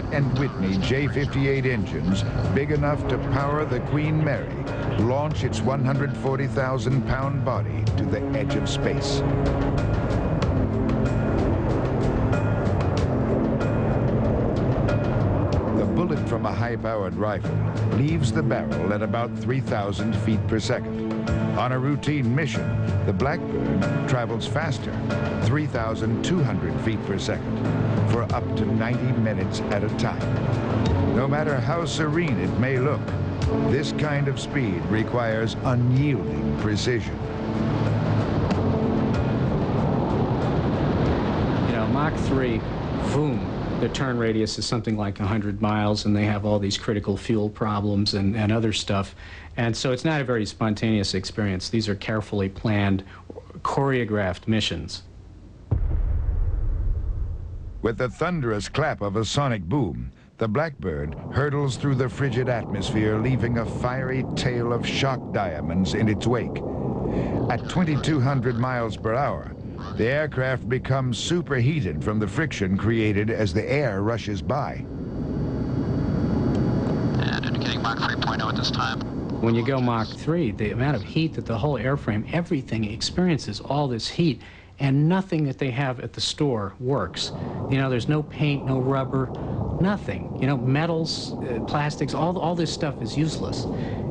& Whitney J-58 engines, big enough to power the Queen Mary, launch its 140,000-pound body to the edge of space. The bullet from a high-powered rifle leaves the barrel at about 3,000 feet per second. On a routine mission, the Blackbird travels faster, 3,200 feet per second, for up to 90 minutes at a time. No matter how serene it may look, this kind of speed requires unyielding precision. You know, Mach 3, boom. The turn radius is something like 100 miles, and they have all these critical fuel problems and other stuff. And so it's not a very spontaneous experience. These are carefully planned, choreographed missions. With the thunderous clap of a sonic boom, the Blackbird hurtles through the frigid atmosphere, leaving a fiery tail of shock diamonds in its wake. At 2,200 miles per hour, the aircraft becomes superheated from the friction created as the air rushes by. And indicating Mach 3.0 at this time. When you go Mach 3, the amount of heat that the whole airframe, everything experiences all this heat, and nothing that they have at the store works. You know, there's no paint, no rubber, nothing. You know, metals, plastics, all this stuff is useless.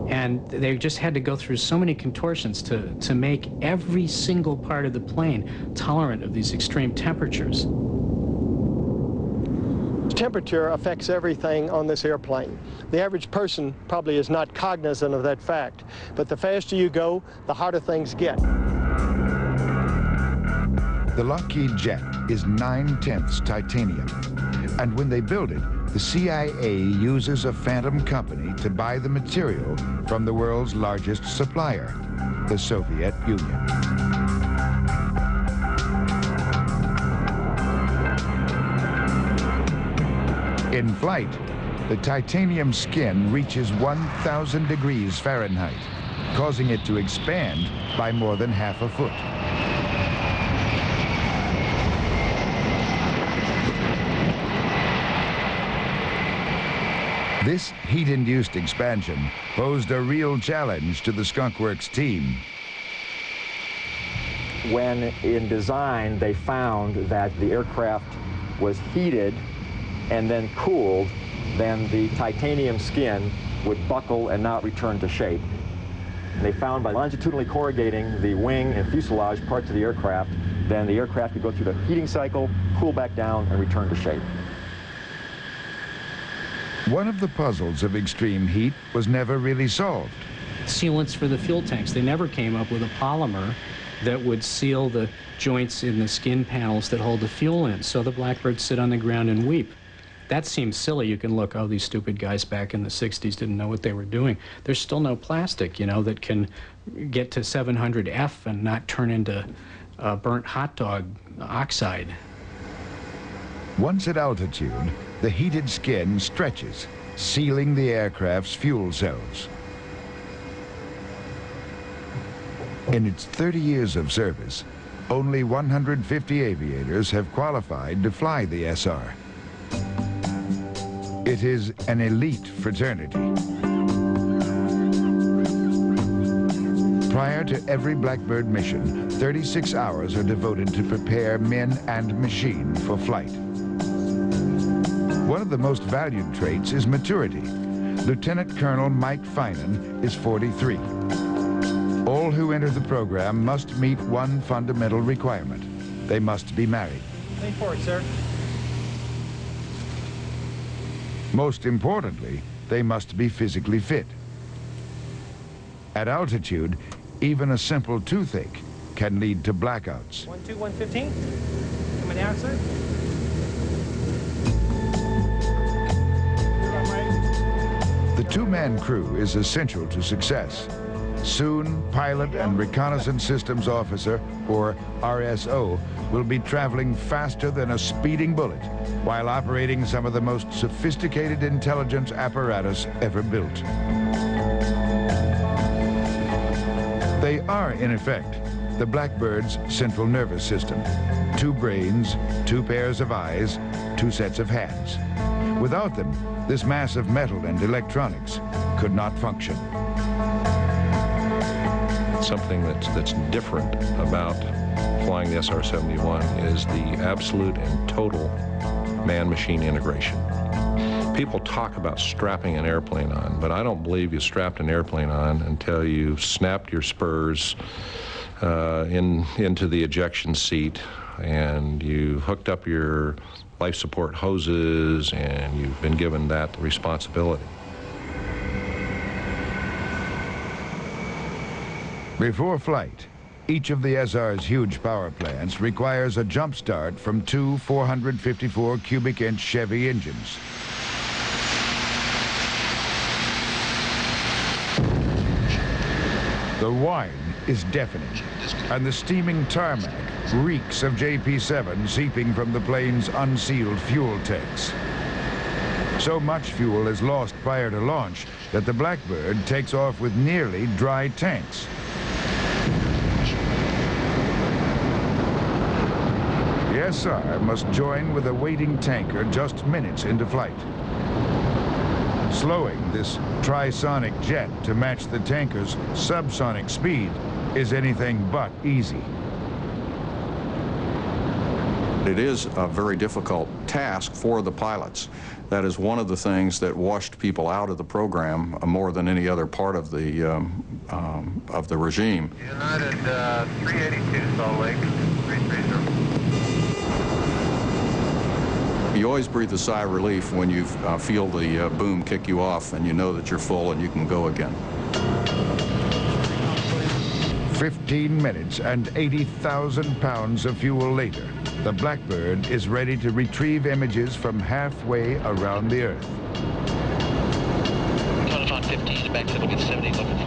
And they just had to go through so many contortions to make every single part of the plane tolerant of these extreme temperatures. Temperature affects everything on this airplane. The average person probably is not cognizant of that fact, but the faster you go, the harder things get. The Lockheed jet is 9/10 titanium, and when they build it, the CIA uses a phantom company to buy the material from the world's largest supplier, the Soviet Union. In flight, the titanium skin reaches 1,000 degrees Fahrenheit, causing it to expand by more than half a foot. This heat-induced expansion posed a real challenge to the Skunk Works team. When in design they found that the aircraft was heated and then cooled, then the titanium skin would buckle and not return to shape. And they found by longitudinally corrugating the wing and fuselage parts of the aircraft, then the aircraft could go through the heating cycle, cool back down, and return to shape. One of the puzzles of extreme heat was never really solved. Sealants for the fuel tanks. They never came up with a polymer that would seal the joints in the skin panels that hold the fuel in. So the Blackbirds sit on the ground and weep. That seems silly. You can look, oh, these stupid guys back in the 60s didn't know what they were doing. There's still no plastic, you know, that can get to 700F and not turn into burnt hot dog oxide. Once at altitude, the heated skin stretches, sealing the aircraft's fuel cells. In its 30 years of service, only 150 aviators have qualified to fly the SR. It is an elite fraternity. Prior to every Blackbird mission, 36 hours are devoted to prepare men and machine for flight. One of the most valued traits is maturity. Lieutenant Colonel Mike Finan is 43. All who enter the program must meet one fundamental requirement. They must be married. Lean forward, sir. Most importantly, they must be physically fit. At altitude, even a simple toothache can lead to blackouts. 115. Coming down, sir. The two-man crew is essential to success. Soon, pilot and reconnaissance systems officer, or RSO, will be traveling faster than a speeding bullet while operating some of the most sophisticated intelligence apparatus ever built. They are, in effect, the Blackbird's central nervous system. Two brains, two pairs of eyes, 2 sets of hands. Without them, this mass of metal and electronics could not function. Something that's different about flying the SR-71 is the absolute and total man-machine integration. People talk about strapping an airplane on, but I don't believe you strapped an airplane on until you snapped your spurs into the ejection seat, and you hooked up your life support hoses, and you've been given that responsibility. Before flight, each of the SR's huge power plants requires a jump start from 2 454 cubic inch Chevy engines. The whine is deafening, and the steaming tarmac reeks of JP-7 seeping from the plane's unsealed fuel tanks. So much fuel is lost prior to launch that the Blackbird takes off with nearly dry tanks. The SR must join with a waiting tanker just minutes into flight. Slowing this trisonic jet to match the tanker's subsonic speed is anything but easy. It is a very difficult task for the pilots. That is one of the things that washed people out of the program more than any other part of the regime. United 382 Salt Lake 330. You always breathe a sigh of relief when you feel the boom kick you off and you know that you're full and you can go again. 15 minutes and 80,000 pounds of fuel later, the Blackbird is ready to retrieve images from halfway around the Earth. Telephone 15, back to 70, looking for